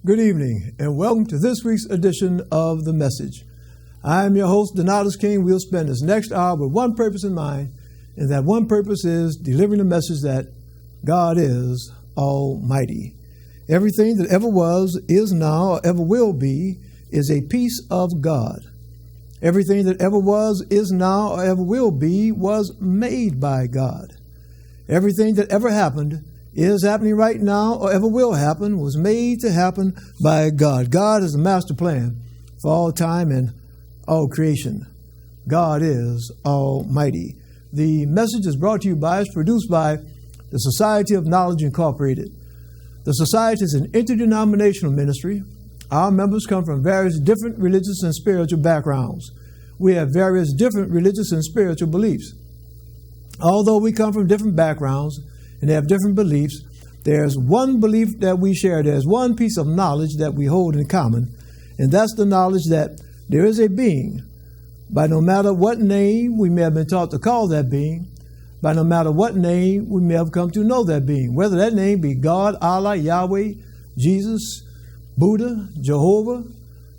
Good evening, and welcome to this week's edition of The Message. I am your host, Donatus King. We'll spend this next hour with one purpose in mind, and that one purpose is delivering the message that God is Almighty. Everything that ever was, is now, or ever will be, is a piece of God. Everything that ever was, is now, or ever will be, was made by God. Everything that ever happened, is happening right now, or ever will happen, was made to happen by God. God is the master plan for all time and all creation. God is Almighty. The message is brought to you by, is produced by the Society of Knowledge Incorporated. The Society is an interdenominational ministry. Our members come from various different religious and spiritual backgrounds. We have various different religious and spiritual beliefs. Although we come from different backgrounds and have different beliefs, there's one belief that we share. There's one piece of knowledge that we hold in common, and that's the knowledge that there is a being. By no matter what name we may have been taught to call that being, by no matter what name we may have come to know that being, whether that name be God, Allah, Yahweh, Jesus, Buddha, Jehovah,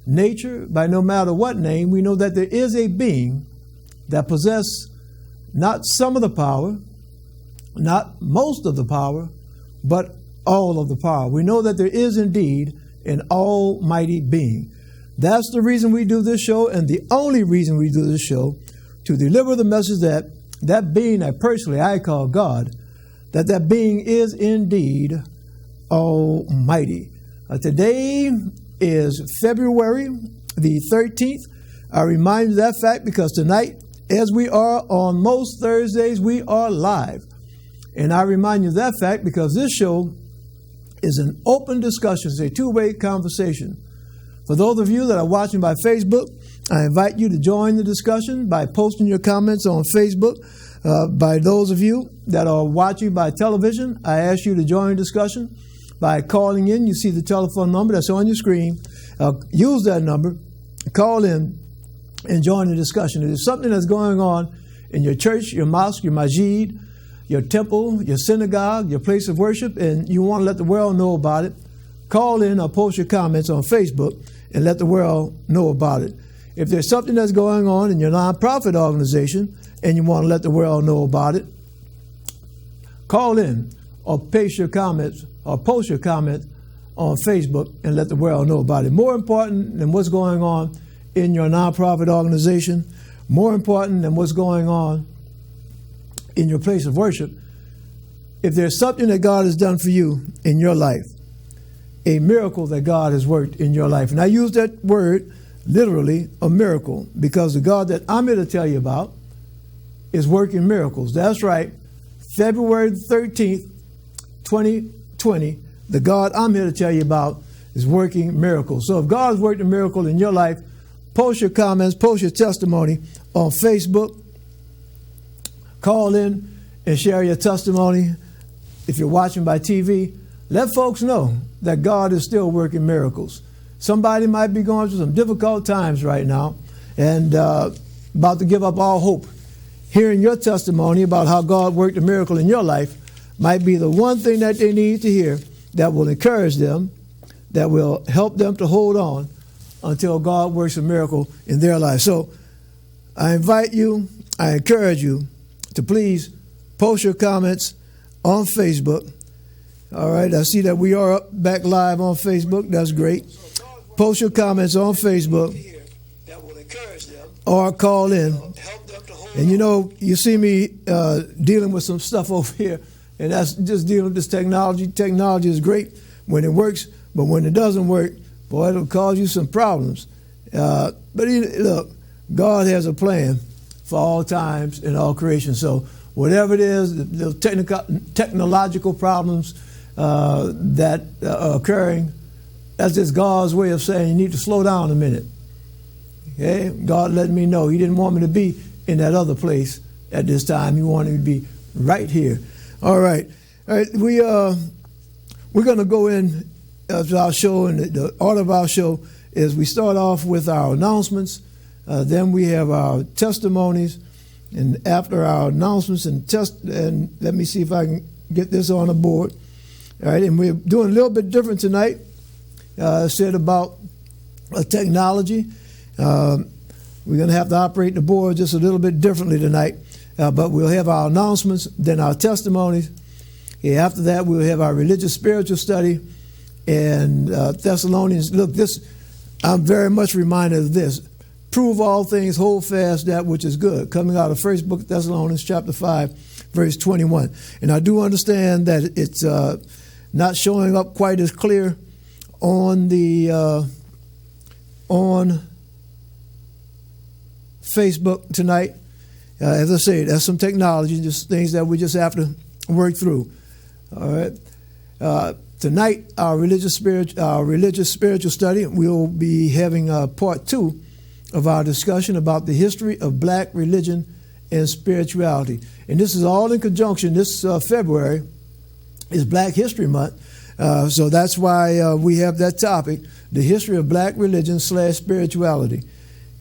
nature, by no matter what name, we know that there is a being that possesses not some of the power, not most of the power, but all of the power. We know that there is indeed an almighty being. That's the reason we do this show, and the only reason we do this show, to deliver the message that that being that personally I call God, that being is indeed almighty. Today is February the 13th. I remind you of that fact because tonight, as we are on most Thursdays, we are live. And I remind you of that fact because this show is an open discussion. It's a two-way conversation. For those of you that are watching by Facebook, I invite you to join the discussion by posting your comments on Facebook. By those of you that are watching by television, I ask you to join the discussion by calling in. You see the telephone number that's on your screen. Use that number, call in, and join the discussion. If there's something that's going on in your church, your mosque, your masjid, your temple, your synagogue, your place of worship, and you want to let the world know about it, call in or post your comments on Facebook and let the world know about it. If there's something that's going on in your nonprofit organization and you want to let the world know about it, call in or paste your comments or post your comments on Facebook and let the world know about it. More important than what's going on in your nonprofit organization, more important than what's going on in your place of worship, if there's something that God has done for you in your life, a miracle that God has worked in your life. And I use that word literally, a miracle, because the God that I'm here to tell you about is working miracles. That's right. February 13th, 2020, the God I'm here to tell you about is working miracles. So if God has worked a miracle in your life, post your comments, post your testimony on Facebook. Call in and share your testimony. If you're watching by TV, let folks know that God is still working miracles. Somebody might be going through some difficult times right now and about to give up all hope. Hearing your testimony about how God worked a miracle in your life might be the one thing that they need to hear that will encourage them, that will help them to hold on until God works a miracle in their life. So I invite you, I encourage you to please post your comments on Facebook. All right, I see that we are back live on Facebook. That's great. Post your comments on Facebook or call in. And you know, you see me dealing with some stuff over here, and that's just dealing with this technology. Technology is great when it works, but when it doesn't work, boy, it'll cause you some problems. But look, God has a plan for all times and all creation. So whatever it is, the technological problems that are occurring, that's just God's way of saying you need to slow down a minute. Okay? God let me know He didn't want me to be in that other place at this time. He wanted me to be right here. All right. We're going to go in to our show, and the order of our show is we start off with our announcements. Then we have our testimonies, and after our announcements and let me see if I can get this on the board. All right, and we're doing a little bit different tonight. said about technology. We're going to have to operate the board just a little bit differently tonight, but we'll have our announcements, then our testimonies. After that, we'll have our religious spiritual study and Thessalonians. Look, I'm very much reminded of this. Prove all things, hold fast that which is good. Coming out of first book of Thessalonians, chapter 5, verse 21. And I do understand that it's not showing up quite as clear on the on Facebook tonight. As I say, that's some technology, just things that we just have to work through. All right. Tonight, our religious spiritual study, we'll be having part 2 of our discussion about the history of black religion and spirituality. And this is all in conjunction. This February is Black History Month. So that's why we have that topic, the history of black religion / spirituality.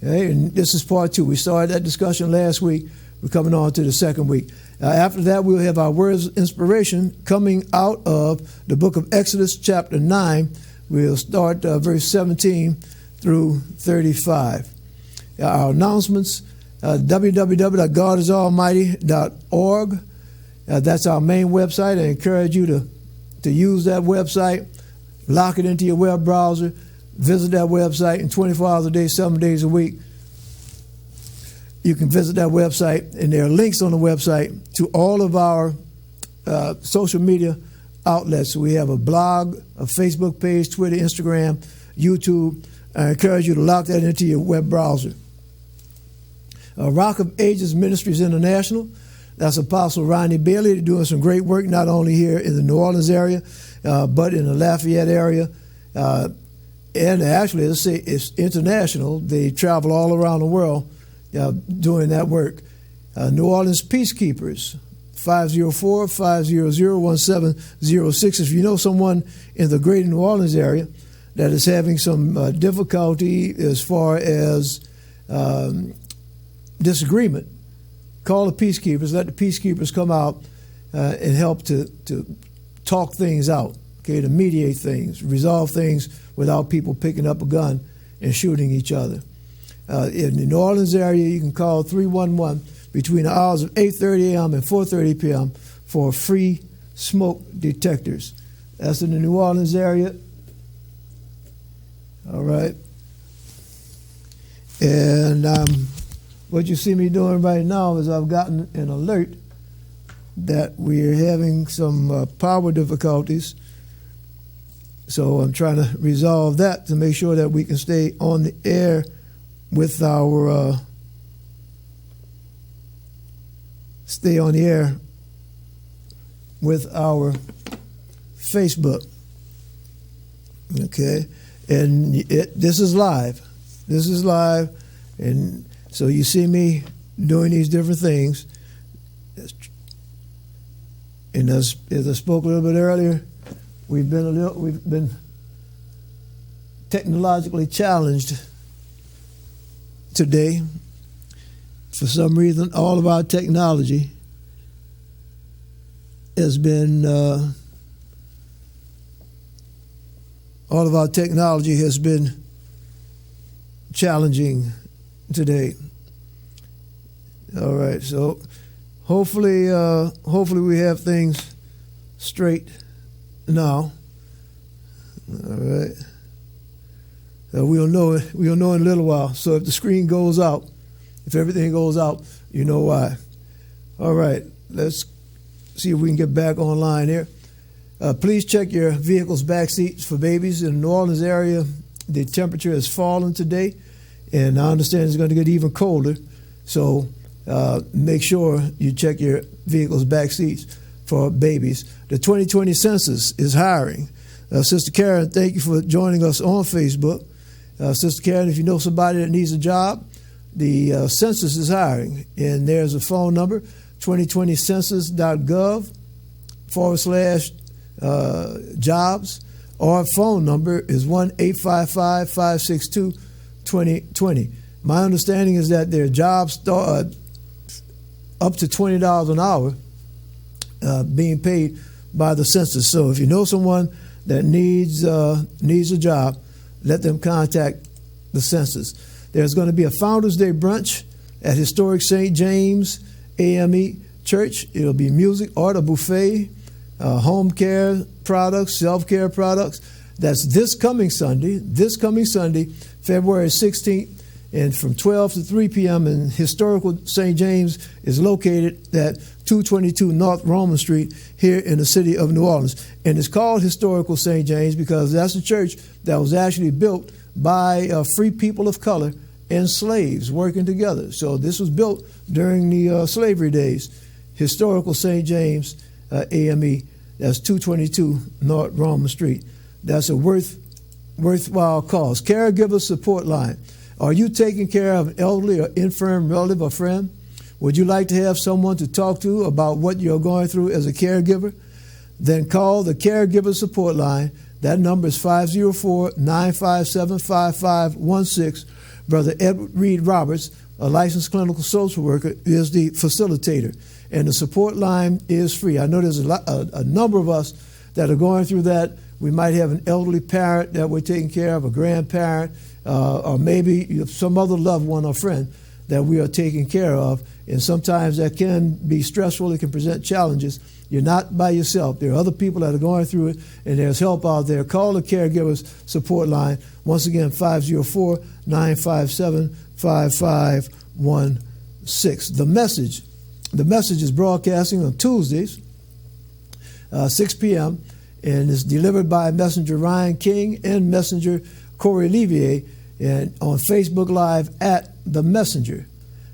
Okay? And this is part 2. We started that discussion last week. We're coming on to the second week. After that, we'll have our words of inspiration coming out of the book of Exodus, chapter 9. We'll start verse 17 through 35. Our announcements, www.godisalmighty.org. That's our main website. I encourage you to use that website, lock it into your web browser, visit that website, and 24 hours a day, 7 days a week, you can visit that website, and there are links on the website to all of our social media outlets. We have a blog, a Facebook page, Twitter, Instagram, YouTube. I encourage you to lock that into your web browser. Rock of Ages Ministries International. That's Apostle Ronnie Bailey. They're doing some great work, not only here in the New Orleans area, but in the Lafayette area. And actually, let's say it's international. They travel all around the world doing that work. New Orleans Peacekeepers, 504-500-1706. If you know someone in the greater New Orleans area that is having some difficulty as far as disagreement, call the peacekeepers. Let the peacekeepers come out and help to talk things out, okay, to mediate things, resolve things without people picking up a gun and shooting each other. In the New Orleans area, you can call 311 between the hours of 8:30 a.m. and 4:30 p.m. for free smoke detectors. That's in the New Orleans area. All right. And what you see me doing right now is I've gotten an alert that we're having some power difficulties. So I'm trying to resolve that to make sure that we can stay on the air with our Facebook. Okay, and this is live. This is live, and so you see me doing these different things. And as I spoke a little bit earlier, we've been technologically challenged today. For some reason, all of our technology has been challenging today. All right, so hopefully we have things straight now. All right. We'll know in a little while. So if the screen goes out, if everything goes out, you know why. All right, let's see if we can get back online here. Please check your vehicle's back seats for babies. In the New Orleans area, the temperature has fallen today, and I understand it's going to get even colder. So make sure you check your vehicle's back seats for babies. The 2020 census is hiring. Sister Karen, thank you for joining us on Facebook. Sister Karen, if you know somebody that needs a job, the census is hiring. And there's a phone number, 2020census.gov/jobs. Our phone number is 1-855-562-2020. My understanding is that their jobs start up to $20 an hour being paid by the census. So if you know someone that needs a job, let them contact the census. There's going to be a Founders Day brunch at Historic St. James AME Church. It'll be music, art, a buffet, home care products, self-care products. That's this coming Sunday, February 16th, and from 12 to 3 p.m. And Historical St. James is located at 222 North Roman Street here in the city of New Orleans. And it's called Historical St. James because that's a church that was actually built by free people of color and slaves working together. So this was built during the slavery days. Historical St. James AME, that's 222 North Roman Street. That's a worthwhile cause. Caregiver support line. Are you taking care of an elderly or infirm relative or friend? Would you like to have someone to talk to about what you're going through as a caregiver? Then call the Caregiver Support Line. That number is 504-957-5516. Brother Edward Reed Roberts, a licensed clinical social worker, is the facilitator. And the support line is free. I know there's a number of us that are going through that. We might have an elderly parent that we're taking care of, a grandparent, or maybe some other loved one or friend that we are taking care of. And sometimes that can be stressful. It can present challenges. You're not by yourself. There are other people that are going through it, and there's help out there. Call the Caregivers Support Line. Once again, 504-957-5516. The message is broadcasting on Tuesdays, 6 p.m., and it's delivered by Messenger Ryan King and Messenger Corey Levier, and on Facebook Live at The Messenger.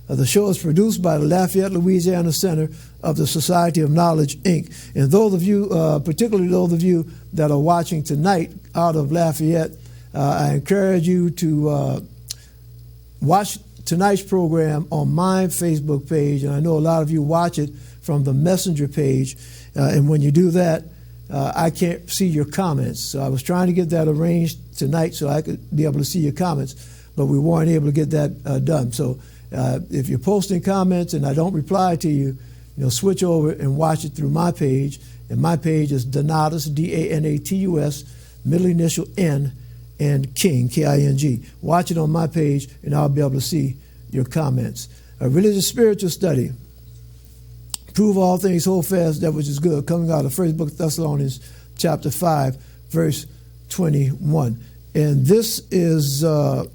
The show is produced by the Lafayette, Louisiana Center of the Society of Knowledge, Inc. And those of you, particularly those of you that are watching tonight out of Lafayette, I encourage you to watch tonight's program on my Facebook page. And I know a lot of you watch it from the Messenger page. And when you do that, I can't see your comments. So I was trying to get that arranged tonight so I could be able to see your comments, but we weren't able to get that done. So if you're posting comments and I don't reply to you, switch over and watch it through my page. And my page is Donatus, D-A-N-A-T-U-S, middle initial N, and King, K-I-N-G. Watch it on my page, and I'll be able to see your comments. A religious spiritual study. Prove all things, hold fast that which is good. Coming out of First Book of Thessalonians, chapter 5, verse 21. And this is, the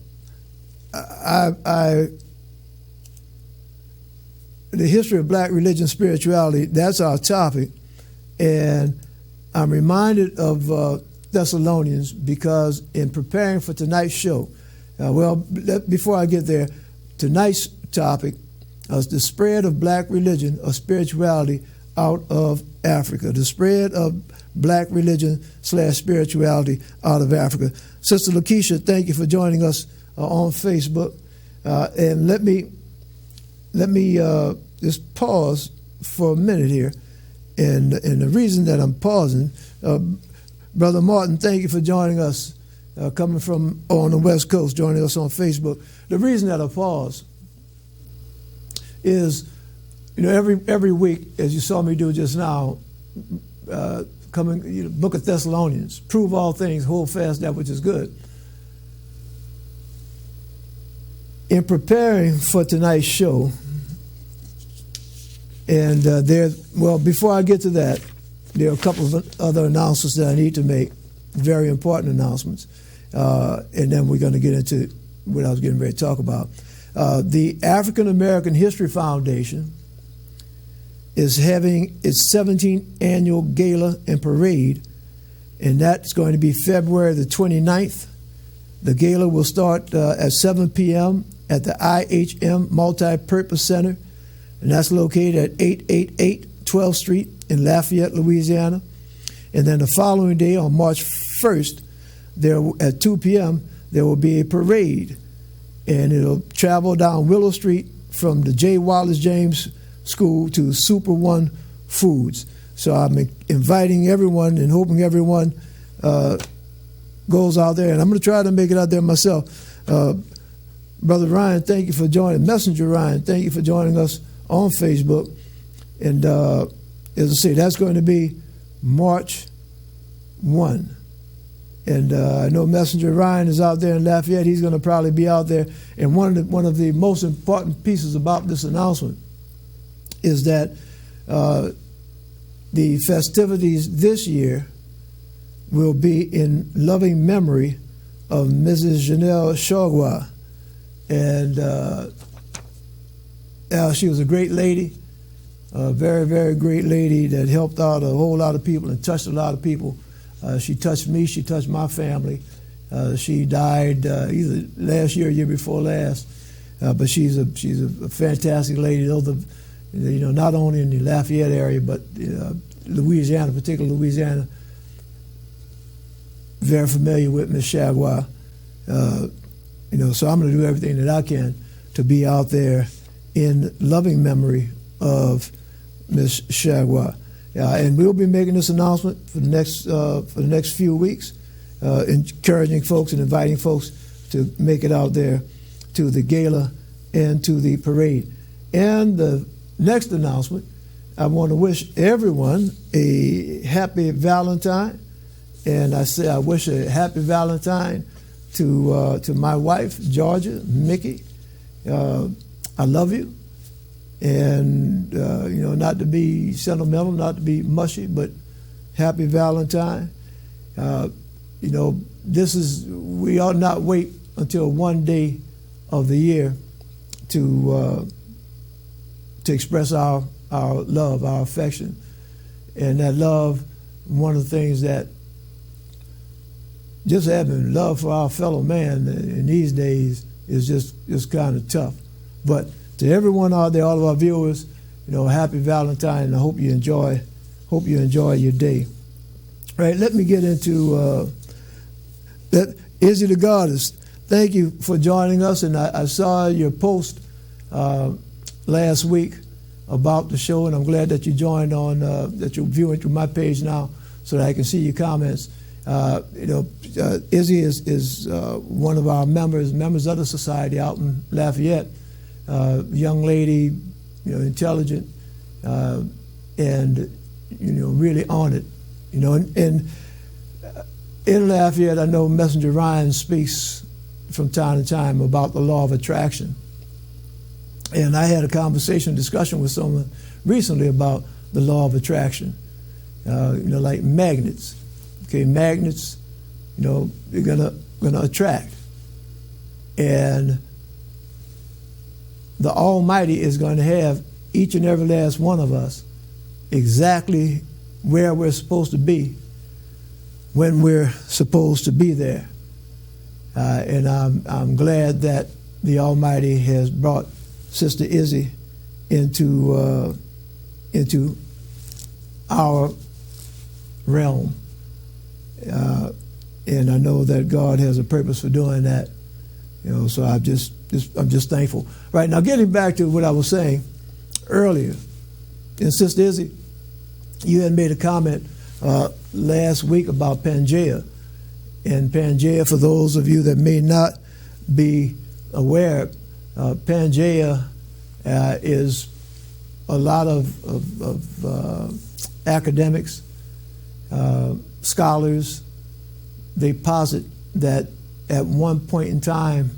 history of black religion, spirituality, that's our topic. And I'm reminded of Thessalonians because in preparing for tonight's show, before I get there, tonight's topic is the spread of black religion or spirituality out of Africa. The spread of black religion / spirituality out of Africa. Sister Lakeisha, thank you for joining us on Facebook. And let me just pause for a minute here. And the reason that I'm pausing, Brother Martin, thank you for joining us, coming from on the West Coast, joining us on Facebook. The reason that I pause is, every week, as you saw me do just now, Book of Thessalonians, prove all things, hold fast that which is good. In preparing for tonight's show, and before I get to that, there are a couple of other announcements that I need to make, very important announcements, and then we're going to get into what I was getting ready to talk about. The African American History Foundation is having its 17th annual gala and parade, and that's going to be February the 29th. The gala will start at 7 p.m. at the IHM Multi-Purpose Center, and that's located at 888 12th Street in Lafayette, Louisiana. And then the following day, on March 1st, at 2 p.m., there will be a parade, and it'll travel down Willow Street from the J. Wallace James School to Super One Foods. So I'm inviting everyone and hoping everyone goes out there, and I'm going to try to make it out there myself. Brother Ryan, thank you for joining. Messenger Ryan, thank you for joining us on Facebook. And as I say, that's going to be March 1. And I know Messenger Ryan is out there in Lafayette. He's going to probably be out there. And one of the most important pieces about this announcement is that the festivities this year will be in loving memory of Mrs. Janelle Shogwa. And she was a great lady, a very, very great lady that helped out a whole lot of people and touched a lot of people. She touched me, she touched my family. She died either last year or year before last. But she's a fantastic lady. Not only in the Lafayette area, but Louisiana, particularly Louisiana. Very familiar with Miss Shagwa. So I'm going to do everything that I can to be out there in loving memory of Miss Shagwa. And we'll be making this announcement for the next few weeks, encouraging folks and inviting folks to make it out there to the gala and to the parade. And the next announcement, I want to wish everyone a happy Valentine. And I wish a happy Valentine to my wife, Georgia, Mickey. I love you. And, not to be sentimental, not to be mushy, but happy Valentine. We ought not wait until one day of the year to express our love, our affection. And that love, one of the things that just having love for our fellow man in these days is just kind of tough. But to everyone out there, all of our viewers, happy Valentine, and I hope you enjoy your day. All right, let me get into that. Izzy the Goddess, thank you for joining us, and I saw your post last week about the show, and I'm glad that you joined on, that you're viewing through my page now so that I can see your comments. Izzy is one of our members of the society out in Lafayette. Young lady, intelligent, and really on it. And in Lafayette, I know Messenger Ryan speaks from time to time about the law of attraction. And I had a discussion with someone recently about the law of attraction. Like magnets. Okay, magnets, you're gonna attract. And the Almighty is going to have each and every last one of us exactly where we're supposed to be when we're supposed to be there. And I'm glad that the Almighty has brought Sister Izzy into our realm. And I know that God has a purpose for doing that. So I'm just thankful. Right, now getting back to what I was saying earlier, and Sister Izzy, you had made a comment last week about Pangea. And Pangea, for those of you that may not be aware, Pangea is a lot of academics, scholars. They posit that at one point in time,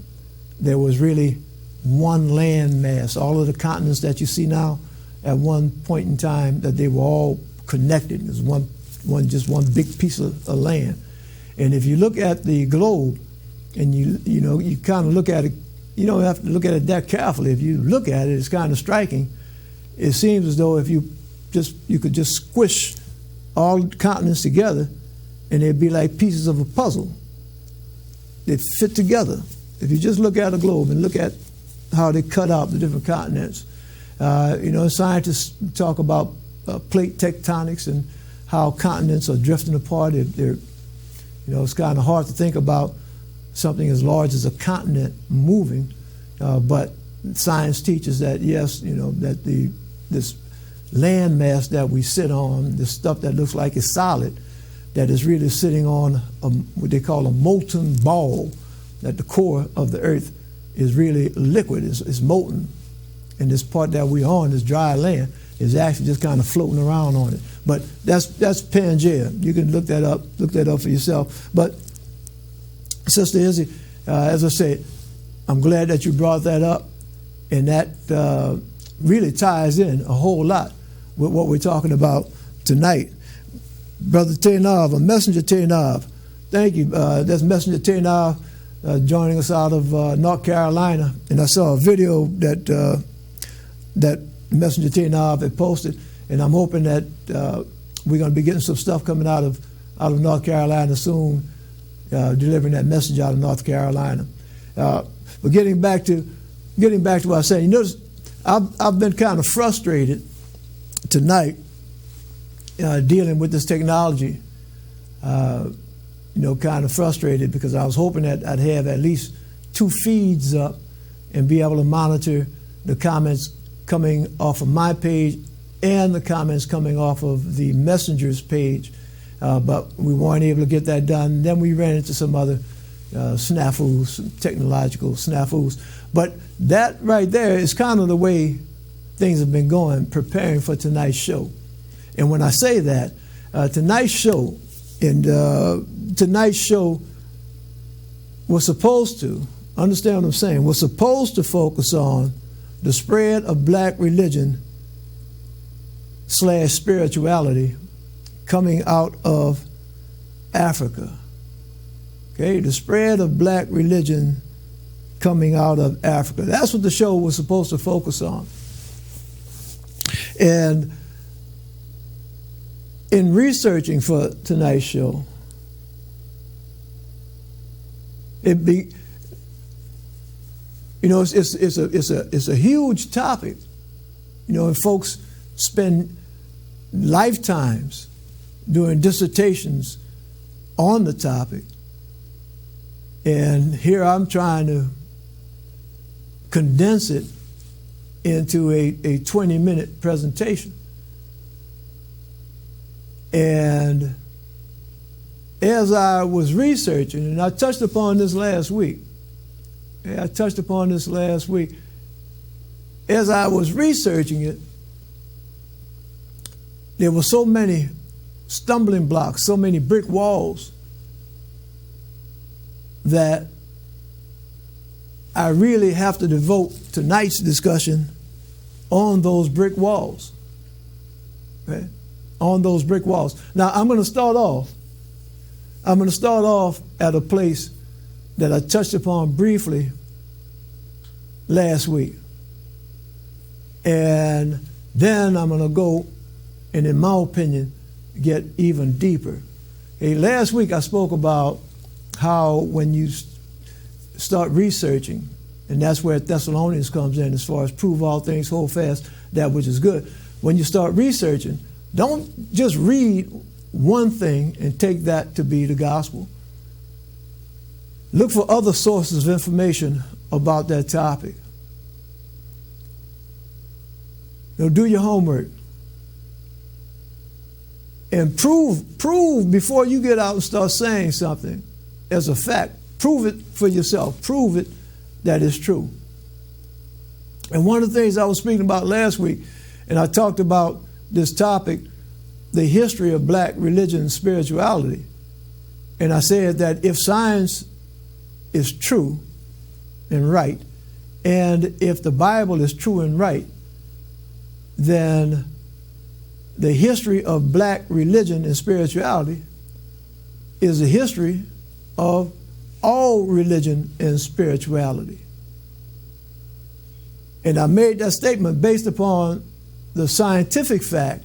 there was really one land mass. All of the continents that you see now, at one point in time, that they were all connected. It was just one big piece of land. And if you look at the globe, and you kind of look at it, you don't have to look at it that carefully. If you look at it, it's kind of striking. It seems as though if you could just squish all the continents together, and they'd be like pieces of a puzzle. They fit together. If you just look at a globe and look at how they cut out the different continents, scientists talk about plate tectonics and how continents are drifting apart. It's kind of hard to think about something as large as a continent moving, but science teaches that yes, that this land mass that we sit on, this stuff that looks like it's solid, that is really sitting on what they call a molten ball, that the core of the earth is really liquid, it's molten. And this part that we're on, this dry land, is actually just kind of floating around on it. But that's Pangea. You can look that up for yourself. But Sister Izzy, as I said, I'm glad that you brought that up, and that really ties in a whole lot with what we're talking about tonight. Brother Tainov, a Messenger Tainov, thank you. That's Messenger Tainov joining us out of North Carolina, and I saw a video that that Messenger Tainov had posted, and I'm hoping that we're going to be getting some stuff coming out of North Carolina soon, delivering that message out of North Carolina. But getting back to what I was saying, you notice I've been kind of frustrated tonight dealing with this technology. Kind of frustrated because I was hoping that I'd have at least 2 feeds up and be able to monitor the comments coming off of my page and the comments coming off of the Messenger's page. But we weren't able to get that done. Then we ran into some other snafus, some technological snafus. But that right there is kind of the way things have been going, preparing for tonight's show. And when I say that, tonight's show was supposed to, understand what I'm saying, was supposed to focus on the spread of black religion / spirituality coming out of Africa. Okay, the spread of black religion coming out of Africa. That's what the show was supposed to focus on. And in researching for tonight's show, it's a huge topic, and folks spend lifetimes doing dissertations on the topic, and here I'm trying to condense it into a 20-minute presentation. And as I was researching, and I touched upon this last week, as I was researching it, there were so many stumbling blocks, so many brick walls, that I really have to devote tonight's discussion on those brick walls. Okay? On those brick walls. Now, I'm going to start off at a place that I touched upon briefly last week. And then I'm going to go and, in my opinion, get even deeper. Okay, last week I spoke about how when you start researching, and that's where Thessalonians comes in as far as prove all things, hold fast that which is good. When you start researching, don't just read one thing and take that to be the gospel. Look for other sources of information about that topic. Do your homework. And prove before you get out and start saying something as a fact. Prove it for yourself. Prove it that it's true. And one of the things I was speaking about last week, and I talked about this topic, the history of black religion and spirituality. And I said that if science is true and right, and if the Bible is true and right, then the history of black religion and spirituality is the history of all religion and spirituality. And I made that statement based upon the scientific fact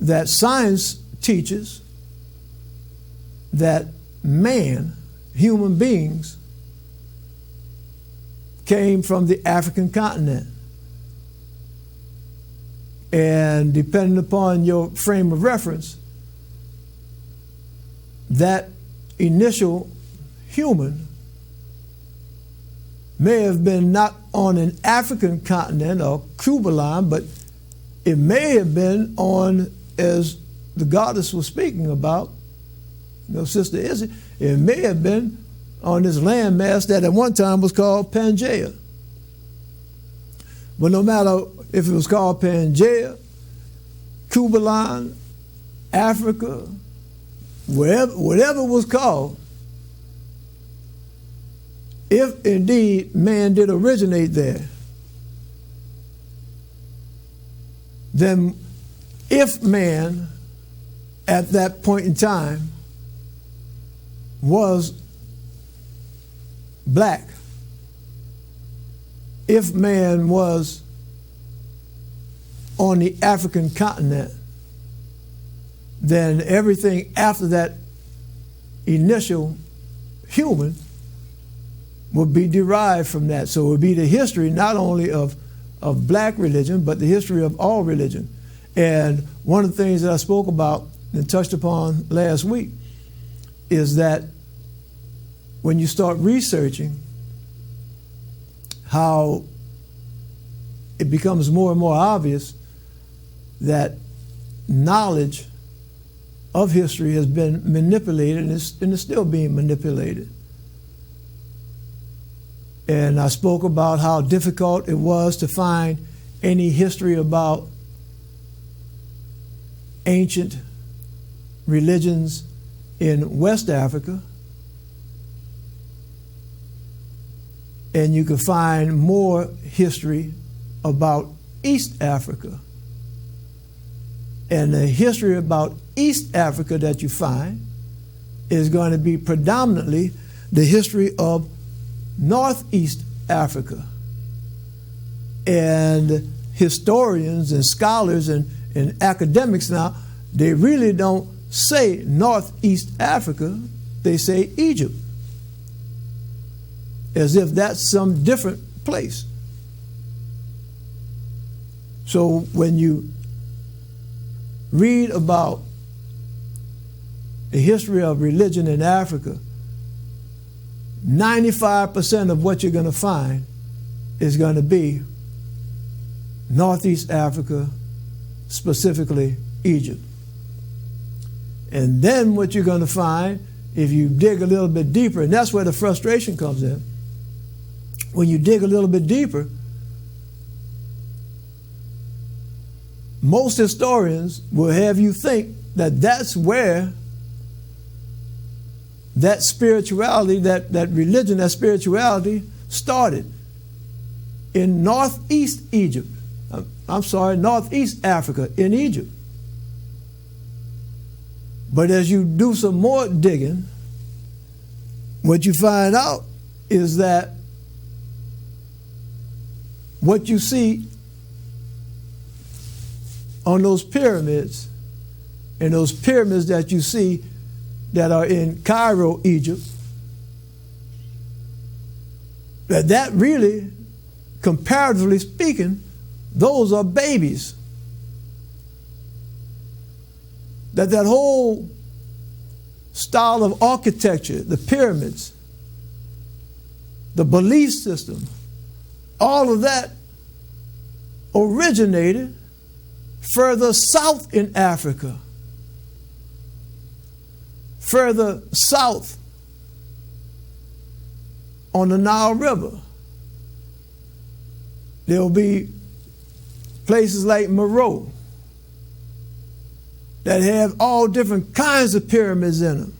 that science teaches that man, human beings, came from the African continent. And depending upon your frame of reference, that initial human may have been not on an African continent or Cubaline, but it may have been on, as the goddess was speaking about, Sister Izzy, it may have been on this landmass that at one time was called Pangaea. But no matter if it was called Pangaea, Cubaline, Africa, whatever it was called, if indeed man did originate there, then if man at that point in time was black, if man was on the African continent, then everything after that initial human would be derived from that. So it would be the history not only of black religion, but the history of all religion. And one of the things that I spoke about and touched upon last week is that when you start researching how it becomes more and more obvious that knowledge of history has been manipulated and is still being manipulated. And I spoke about how difficult it was to find any history about ancient religions in West Africa. And you can find more history about East Africa. And the history about East Africa that you find is going to be predominantly the history of Northeast Africa. And historians and scholars and academics now, they really don't say Northeast Africa, they say Egypt, as if that's some different place. So when you read about the history of religion in Africa, 95% of what you're going to find is going to be Northeast Africa, specifically Egypt. And then what you're going to find, if you dig a little bit deeper, and that's where the frustration comes in, when you dig a little bit deeper, most historians will have you think that that's where that spirituality, that religion, that spirituality started in Northeast Egypt. Northeast Africa, in Egypt. But as you do some more digging, what you find out is that what you see on those pyramids, and those pyramids that you see that are in Cairo, Egypt, that really, comparatively speaking, those are babies. That whole style of architecture, the pyramids, the belief system, all of that originated further south in Africa, further south on the Nile River. There will be places like Meroe that have all different kinds of pyramids in them.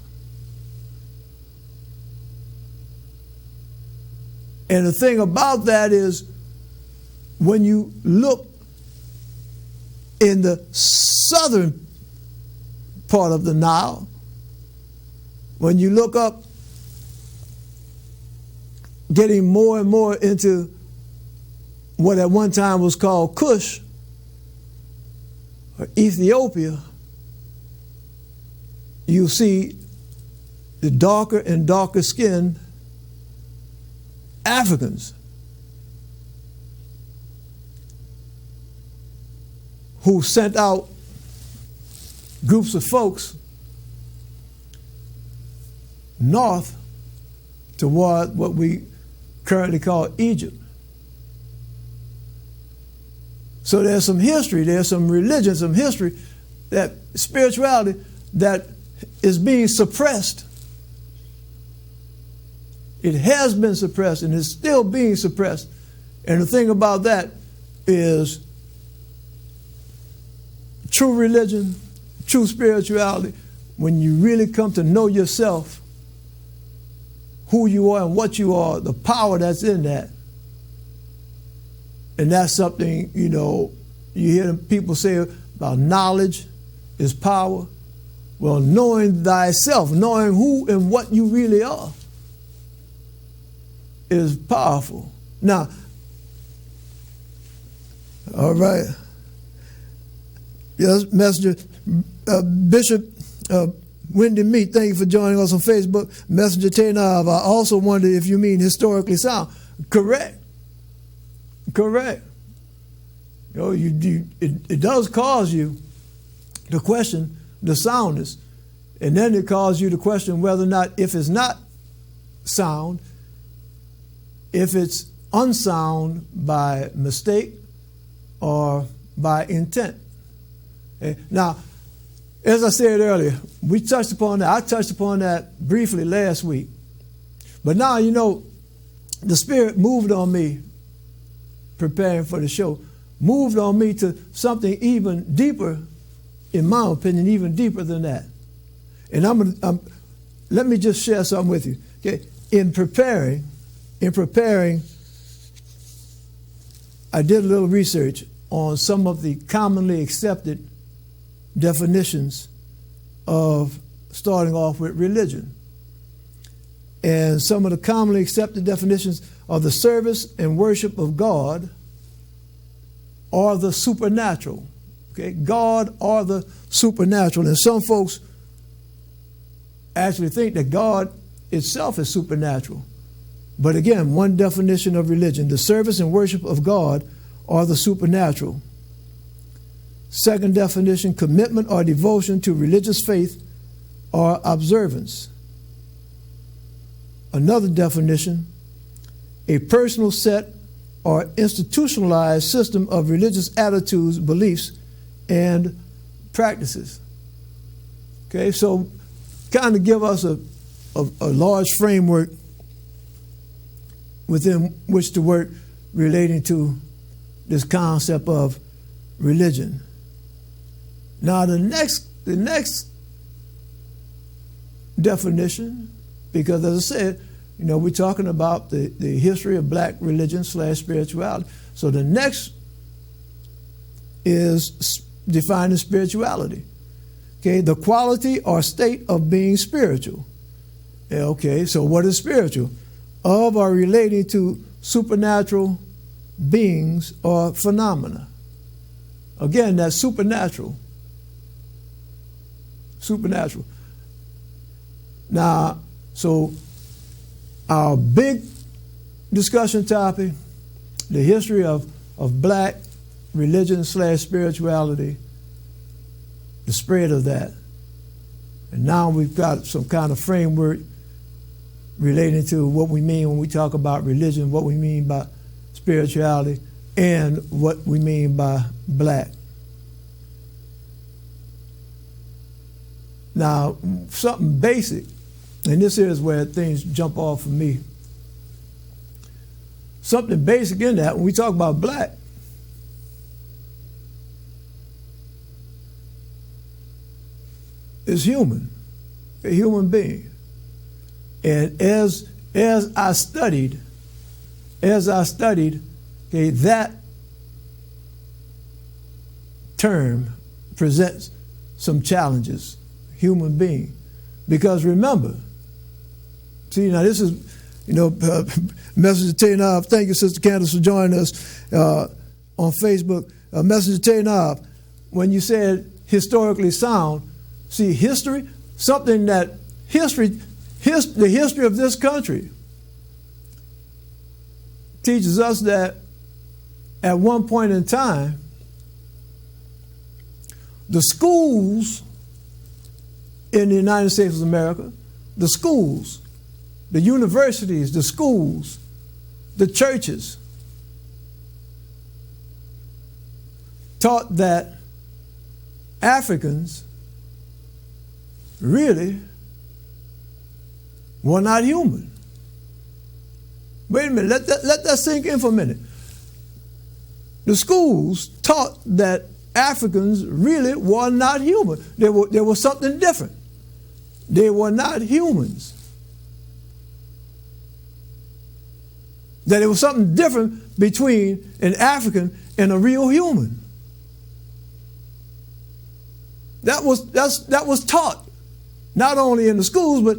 And the thing about that is, when you look in the southern part of the Nile, when you look up, getting more and more into what at one time was called Kush, or Ethiopia, you see the darker and darker skinned Africans who sent out groups of folks north toward what we currently call Egypt. So there's some history, there's some religion, some history, that spirituality that is being suppressed. It has been suppressed and is still being suppressed. And the thing about that is, true religion, true spirituality, when you really come to know yourself, who you are and what you are, the power that's in that. And that's something, you hear people say about knowledge is power. Well, knowing thyself, knowing who and what you really are is powerful. Now, all right. Yes, Messenger, Bishop Wendy Mead, thank you for joining us on Facebook. Messenger Tainav, I also wonder if you mean historically sound. Correct. It does cause you to question the soundness, and then it causes you to question whether or not, if it's not sound, if it's unsound by mistake or by intent. Okay? Now, as I said earlier, I touched upon that briefly last week. But now, the Spirit moved on me, preparing for the show, moved on me to something even deeper, in my opinion, even deeper than that. And let me just share something with you. Okay? In preparing, I did a little research on some of the commonly accepted definitions of starting off with religion. And some of the commonly accepted definitions are the service and worship of God or the supernatural. Okay, God or the supernatural. And some folks actually think that God itself is supernatural. But again, one definition of religion, the service and worship of God or the supernatural. Second definition, commitment or devotion to religious faith or observance. Another definition, a personal set or institutionalized system of religious attitudes, beliefs, and practices. Okay, so kind of give us a large framework within which to work relating to this concept of religion. Now the next definition, because as I said, we're talking about the history of black religion / spirituality. So the next is defining spirituality. Okay, the quality or state of being spiritual. Okay, so what is spiritual? Of or relating to supernatural beings or phenomena. Again, that's supernatural. Supernatural. Now, so our big discussion topic, the history of black religion / spirituality, the spread of that. And now we've got some kind of framework relating to what we mean when we talk about religion, what we mean by spirituality, and what we mean by black. Now, something basic, and this is where things jump off for me. Something basic in that, when we talk about black, is human, a human being. And as I studied, okay, that term presents some challenges, human being. Because remember, see, now this is, Messenger Tainav, thank you, Sister Candace, for joining us on Facebook. Messenger Tainav, when you said historically sound, see, history, something that the history of this country teaches us that at one point in time, the schools in the United States of America, the schools, the universities, the schools, the churches, taught that Africans really were not human. Wait a minute, let that sink in for a minute. The schools taught that Africans really were not human. There was something different. They were not humans. That it was something different between an African and a real human. That was taught not only in the schools but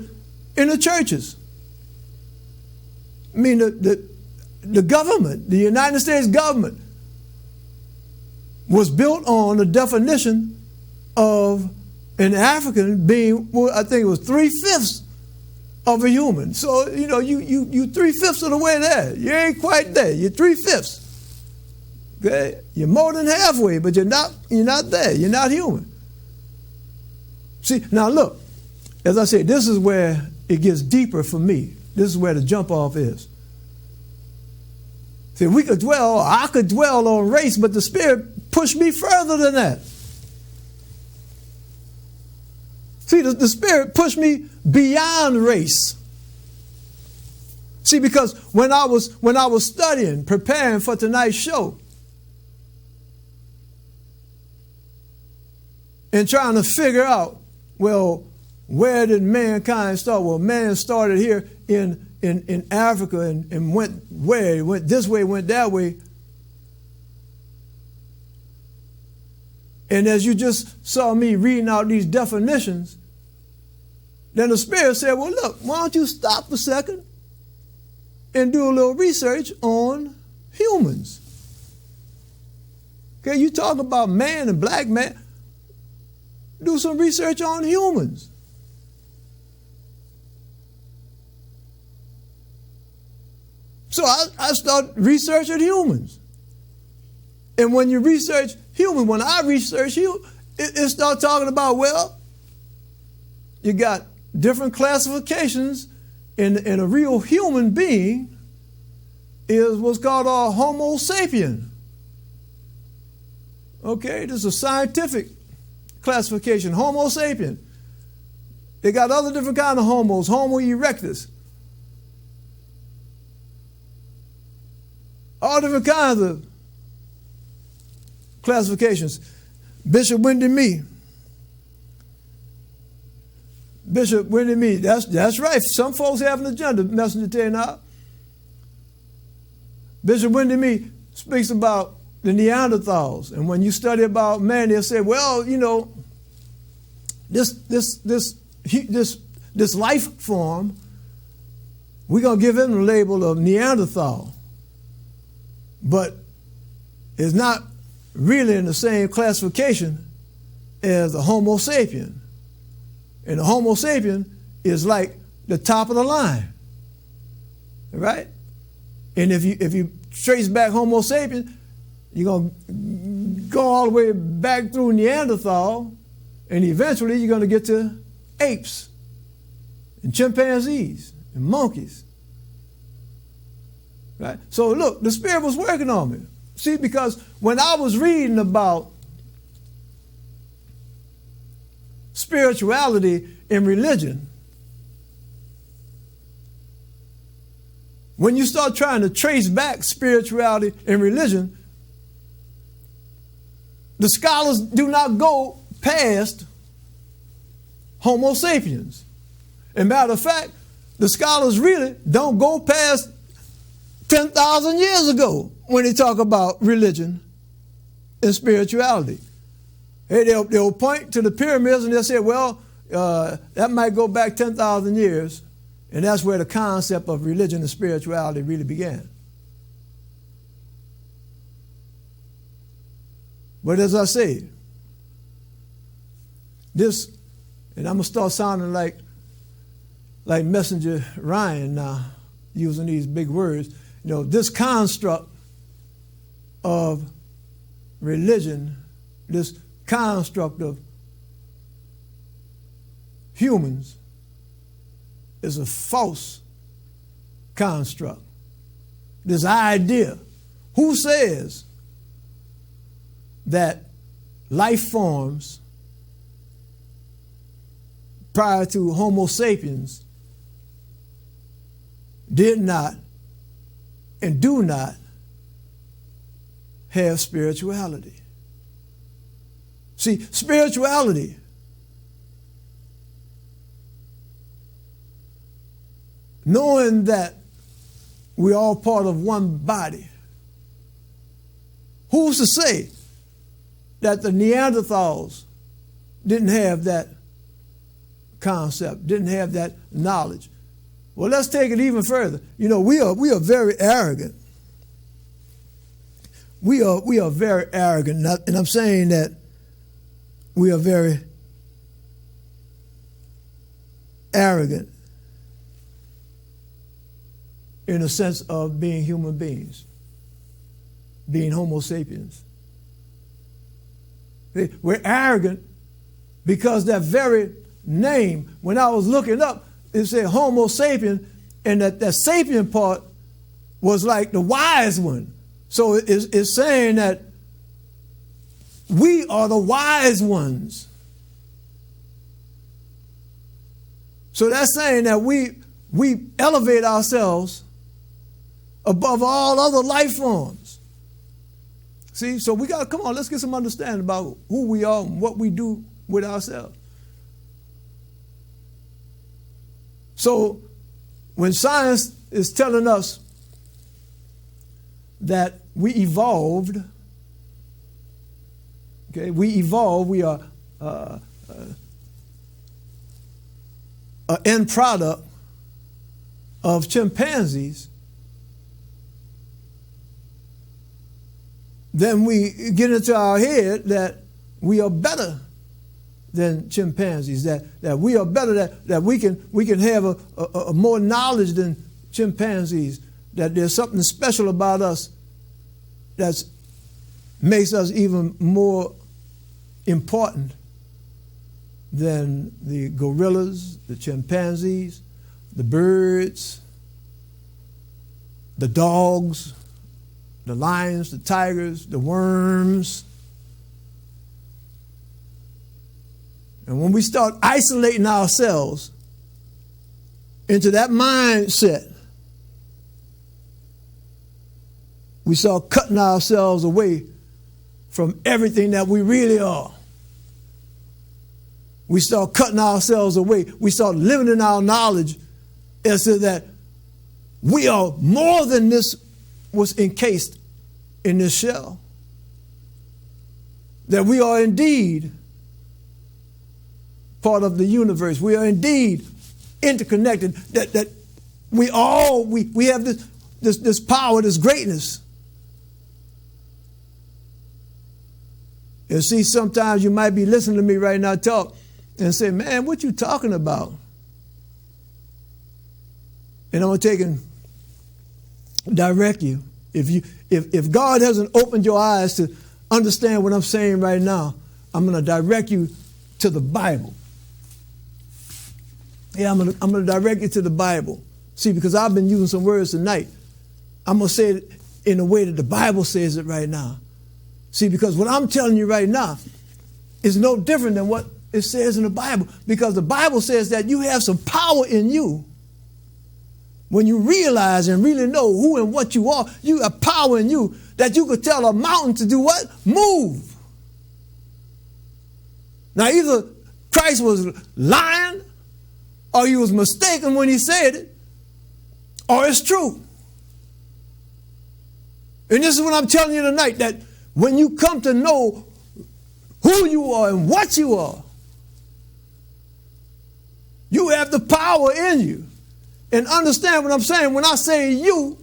in the churches. I mean, the government, the United States government, was built on the definition of an African being, well, I think it was 3/5 of a human. So, you 3/5 of the way there. You ain't quite there. You're 3/5. Okay? You're more than halfway, but you're not there. You're not human. See, now look, as I said, this is where it gets deeper for me. This is where the jump off is. See, I could dwell on race, but the Spirit pushed me further than that. See, the Spirit pushed me beyond race. See, because when I was studying, preparing for tonight's show, and trying to figure out, well, where did mankind start? Well, man started here in Africa and went where? It went this way, went that way. And as you just saw me reading out these definitions, then the Spirit said, well, look, why don't you stop a second and do a little research on humans? Okay, you talk about man and black man. Do some research on humans. So I started researching humans. And when you research humans, when I research you, it starts talking about, well, you got different classifications in a real human being is what's called a Homo sapien. Okay, this is a scientific classification, Homo sapien. They got other different kind of homos, Homo erectus. All different kinds of classifications. Bishop Wendy Mee. That's right. Some folks have an agenda, messenger tell you now. Bishop Wendy Mee speaks about the Neanderthals. And when you study about man, they'll say, well, this life form, we're going to give him the label of Neanderthal. But it's not really in the same classification as the Homo sapien. And the Homo sapien is like the top of the line, right? And if you trace back Homo sapien, you're going to go all the way back through Neanderthal, and eventually you're going to get to apes and chimpanzees and monkeys. Right? So look, the Spirit was working on me. See, because when I was reading about spirituality and religion, when you start trying to trace back spirituality and religion, the scholars do not go past Homo sapiens. As a matter of fact, the scholars really don't go past 10,000 years ago when they talk about religion and spirituality. Hey, they'll point to the pyramids and they'll say, well, that might go back 10,000 years, and that's where the concept of religion and spirituality really began. But as I say, this, and I'm going to start sounding like Messenger Ryan now, using these big words, this construct of religion, this construct of humans is a false construct. This idea, who says that life forms prior to Homo sapiens did not and do not have spirituality? See, spirituality knowing that we're all part of one body. Who's to say that the Neanderthals didn't have that concept, didn't have that knowledge? Well, let's take it even further. You know, we are very arrogant. We are very arrogant, and I'm saying that we are very arrogant in the sense of being human beings, being Homo sapiens. We're arrogant because that very name, when I was looking up, it said Homo sapien, and that sapien part was like the wise one. So it's saying that we are the wise ones. So that's saying that we elevate ourselves above all other life forms. See, so we got to, come on, let's get some understanding about who we are and what we do with ourselves. So when science is telling us that we evolved, okay, we are an end product of chimpanzees, then we get into our head that we are better than chimpanzees, that we are better, that we can have a more knowledge than chimpanzees, that there's something special about us that makes us even more important than the gorillas, the chimpanzees, the birds, the dogs, the lions, the tigers, the worms. And when we start isolating ourselves into that mindset, we start cutting ourselves away from everything that we really are. We start cutting ourselves away. We start limiting our knowledge as to that we are more than this was encased in this shell. That we are indeed part of the universe. We are indeed interconnected. That we have this power, this greatness. And see, sometimes you might be listening to me right now talk and say, man, what you talking about? And I'm going to take and direct you. If God hasn't opened your eyes to understand what I'm saying right now, I'm going to direct you to the Bible. Yeah, I'm going to direct you to the Bible. See, because I've been using some words tonight. I'm going to say it in a way that the Bible says it right now. See, because what I'm telling you right now is no different than what it says in the Bible. Because the Bible says that you have some power in you. When you realize and really know who and what you are, you have power in you that you could tell a mountain to do what? Move. Now, either Christ was lying or he was mistaken when he said it, or it's true. And this is what I'm telling you tonight, that when you come to know who you are and what you are, you have the power in you. And understand what I'm saying. When I say you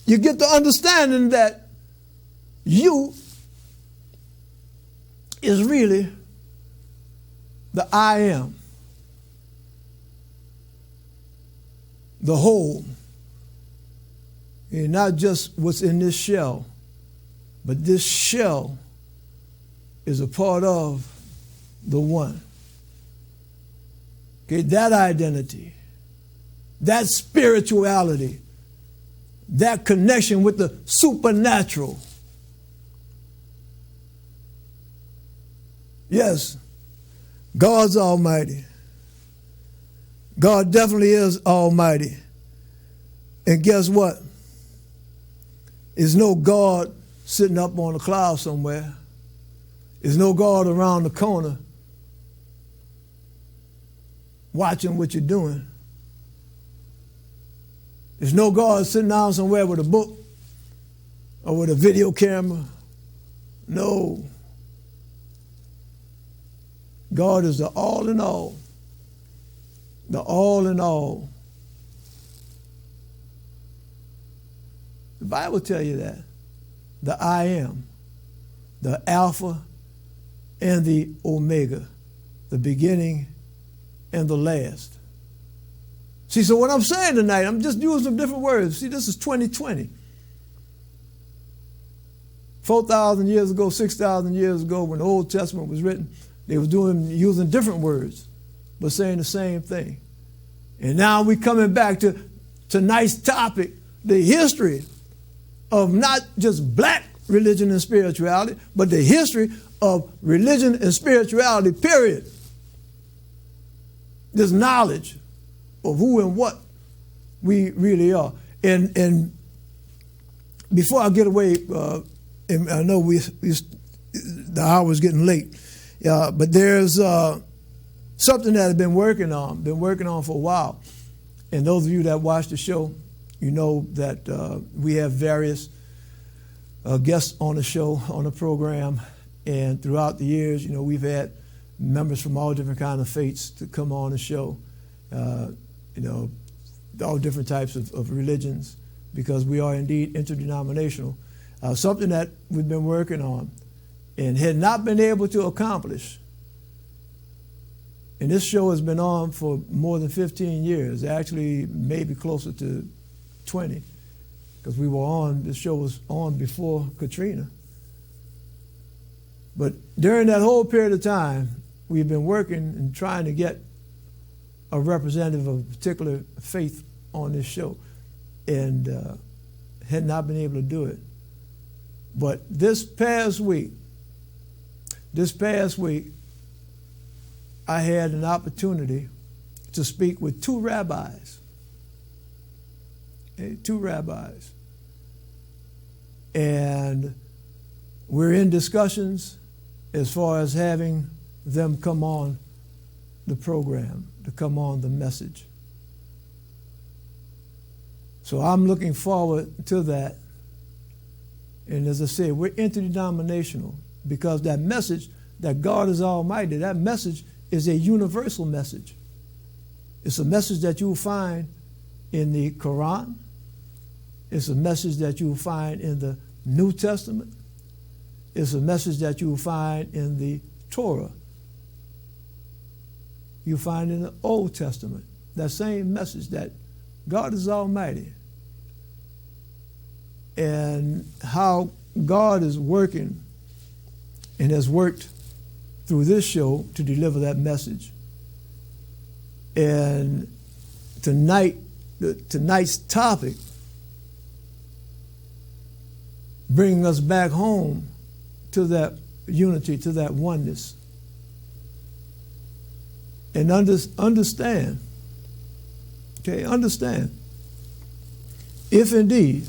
get the understanding that you is really the I am. The whole. And not just what's in this shell, but this shell is a part of the one. Okay, that identity, that spirituality, that connection with the supernatural. Yes, God's almighty. God definitely is almighty. And guess what? There's no God sitting up on a cloud somewhere. There's no God around the corner watching what you're doing. There's no God sitting down somewhere with a book or with a video camera. No. God is the all in all. The all in all. The Bible tells you that. The I am. The Alpha and the Omega. The beginning and the last. See, so what I'm saying tonight, I'm just using some different words. See, this is 2020. 4,000 years ago, 6,000 years ago, when the Old Testament was written, they were using different words, but saying the same thing. And now we're coming back to tonight's topic, the history of not just black religion and spirituality, but the history of religion and spirituality, period. This knowledge of who and what we really are. And before I get away, and I know the hour's getting late, but there's something that I've been working on for a while. And those of you that watch the show, you know that we have various guests on the show, on the program. And throughout the years, we've had members from all different kinds of faiths to come on the show. All different types of religions, because we are indeed interdenominational. Something that we've been working on and had not been able to accomplish. And this show has been on for more than 15 years, actually maybe closer to 20, because this show was on before Katrina. But during that whole period of time, we've been working and trying to get a representative of a particular faith on this show, and had not been able to do it. But this past week, I had an opportunity to speak with two rabbis. And we're in discussions as far as having them come on the program, to come on the message. So I'm looking forward to that. And as I said, we're interdenominational because that message that God is Almighty, that message is a universal message. It's a message that you will find in the Quran. It's a message that you will find in the New Testament. It's a message that you will find in the Torah. You find in the Old Testament that same message that God is Almighty. And how God is working and has worked through this show to deliver that message. And tonight's topic, bringing us back home to that unity, to that oneness. And understand, if indeed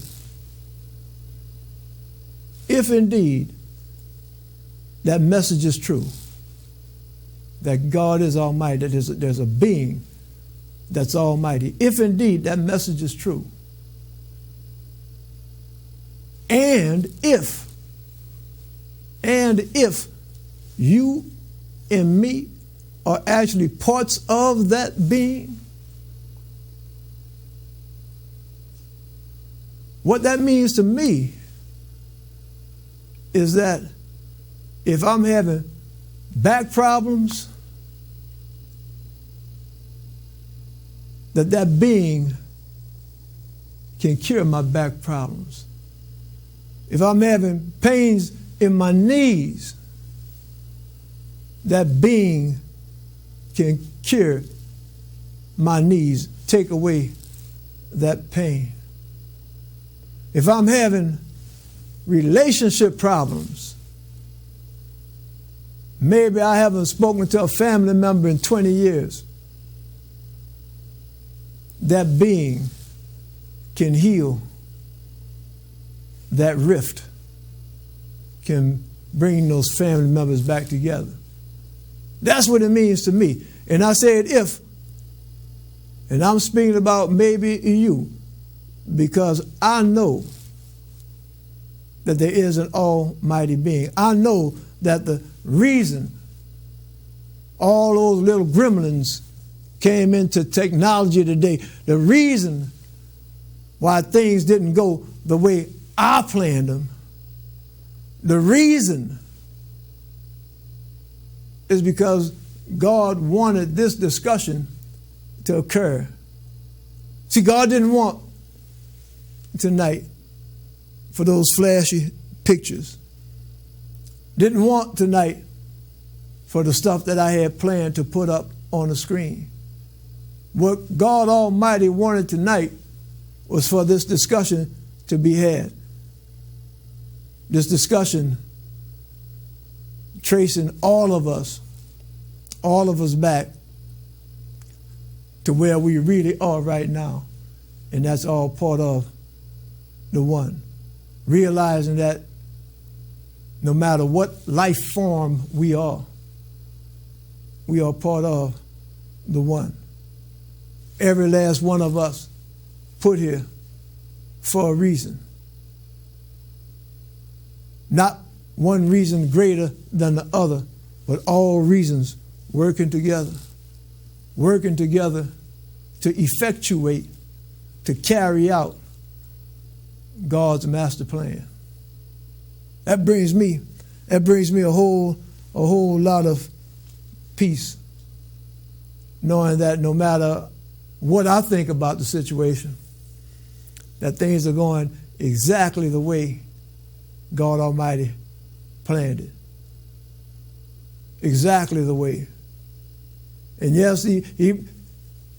that message is true, that God is Almighty, that there's a being that's Almighty, if indeed that message is true, and if you and me are actually parts of that being, what that means to me is that if I'm having back problems, that being can cure my back problems. If I'm having pains in my knees, that being can cure my knees, take away that pain. If I'm having relationship problems, maybe I haven't spoken to a family member in 20 years, that being can heal that rift, can bring those family members back together. That's what it means to me. And I said if, and I'm speaking about maybe you, because I know that there is an almighty being. I know that the reason all those little gremlins came into technology today, the reason why things didn't go the way I planned them, the reason is because God wanted this discussion to occur. See, God didn't want tonight for those flashy pictures. Didn't want tonight for the stuff that I had planned to put up on the screen. What God Almighty wanted tonight was for this discussion to be had. This discussion tracing all of us back to where we really are right now. And that's all part of the one. Realizing that no matter what life form we are part of the one. Every last one of us put here for a reason. Not one reason greater than the other, but all reasons working together to effectuate, to carry out God's master plan. That brings me a whole lot of peace, knowing that no matter what I think about the situation, that things are going exactly the way God Almighty planned it. Exactly the way. And yes, even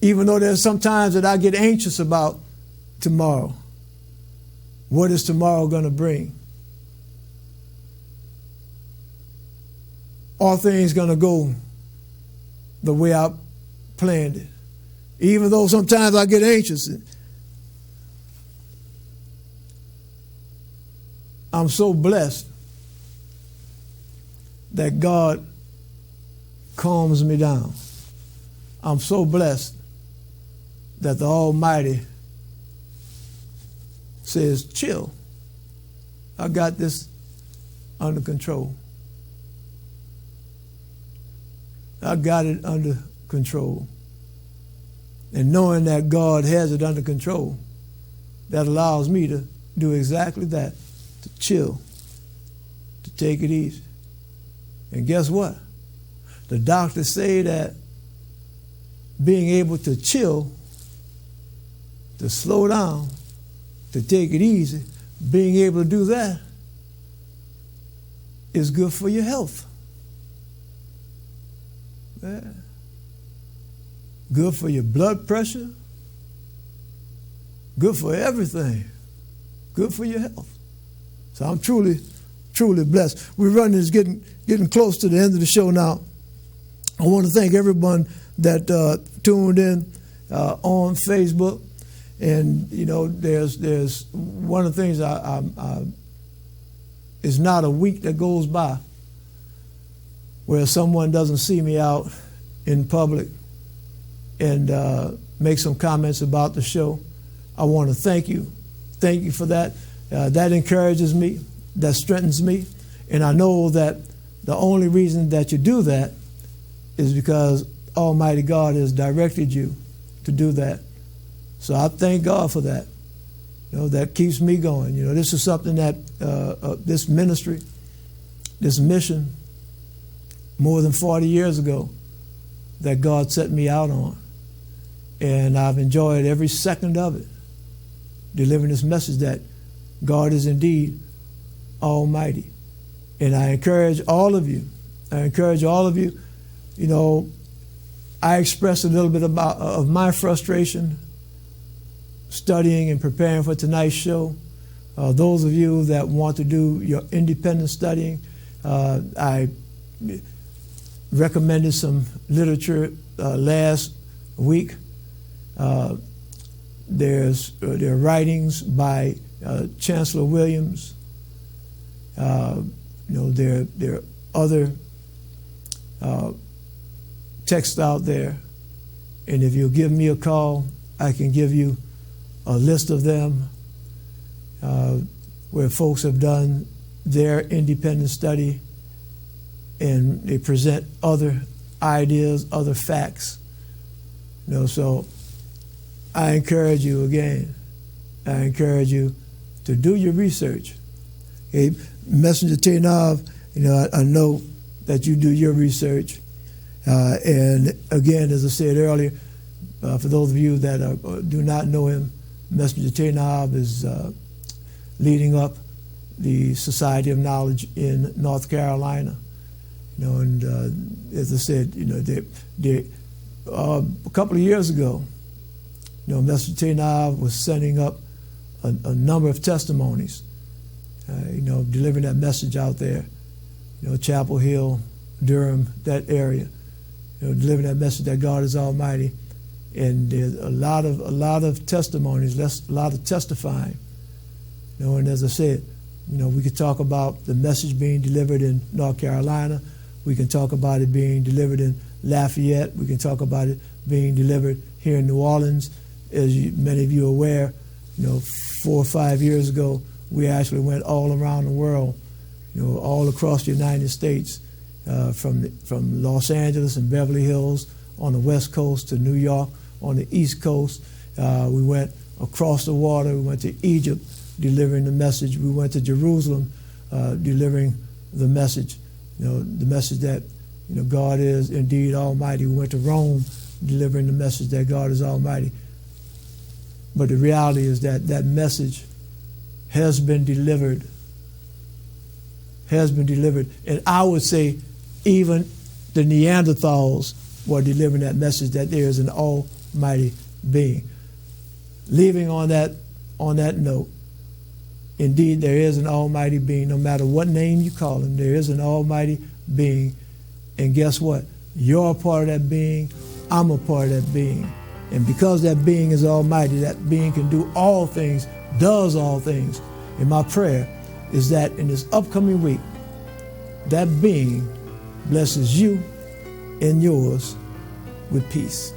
though there's some times that I get anxious about tomorrow, what is tomorrow going to bring? Are things going to go the way I planned it? Even though sometimes I get anxious, I'm so blessed that God calms me down. I'm so blessed that the Almighty says, chill. I got this under control. I got it under control. And knowing that God has it under control, that allows me to do exactly that, to chill, to take it easy. And guess what? The doctors say that being able to chill, to slow down, to take it easy, being able to do that is good for your health. Yeah. Good for your blood pressure. Good for everything. Good for your health. So I'm truly blessed. We're running, it's getting close to the end of the show now. I want to thank everyone that tuned in on Facebook. And, you know, there's one of the things it's not a week that goes by where someone doesn't see me out in public and make some comments about the show. I want to thank you. Thank you for that. That encourages me. That strengthens me. And I know that the only reason that you do that is because Almighty God has directed you to do that. So I thank God for that. You know, that keeps me going. You know, this is something that this ministry, this mission, more than 40 years ago, that God set me out on. And I've enjoyed every second of it, delivering this message that God is indeed Almighty. And I encourage all of you, you know, I expressed a little bit of my frustration studying and preparing for tonight's show. Those of you that want to do your independent studying, I recommended some literature last week. There are writings by Chancellor Williams. You know, there are other texts out there, and if you'll give me a call, I can give you a list of them where folks have done their independent study and they present other ideas, other facts. So I encourage you again. I encourage you to do your research. Okay? Messenger Tainav, I know that you do your research. And again, as I said earlier, for those of you that do not know him, Messenger Tainav is leading up the Society of Knowledge in North Carolina. And as I said, a couple of years ago, Messenger Tainav was sending up a number of testimonies, delivering that message out there, Chapel Hill, Durham, that area, delivering that message that God is Almighty. And there's a lot of testimonies, a lot of testifying. And as I said, we could talk about the message being delivered in North Carolina. We can talk about it being delivered in Lafayette. We can talk about it being delivered here in New Orleans. As many of you are aware, 4 or 5 years ago, we actually went all around the world, all across the United States, from Los Angeles and Beverly Hills on the West Coast to New York on the East Coast. We went across the water. We went to Egypt delivering the message. We went to Jerusalem delivering the message, the message that God is indeed Almighty. We went to Rome delivering the message that God is Almighty. But the reality is that that message has been delivered. And I would say even the Neanderthals were delivering that message that there is an almighty being. Leaving on that note, indeed there is an almighty being. No matter what name you call him, there is an almighty being. And guess what? You're a part of that being. I'm a part of that being. And because that being is almighty, that being can do all things, does all things. And my prayer is that in this upcoming week, that being blesses you and yours with peace.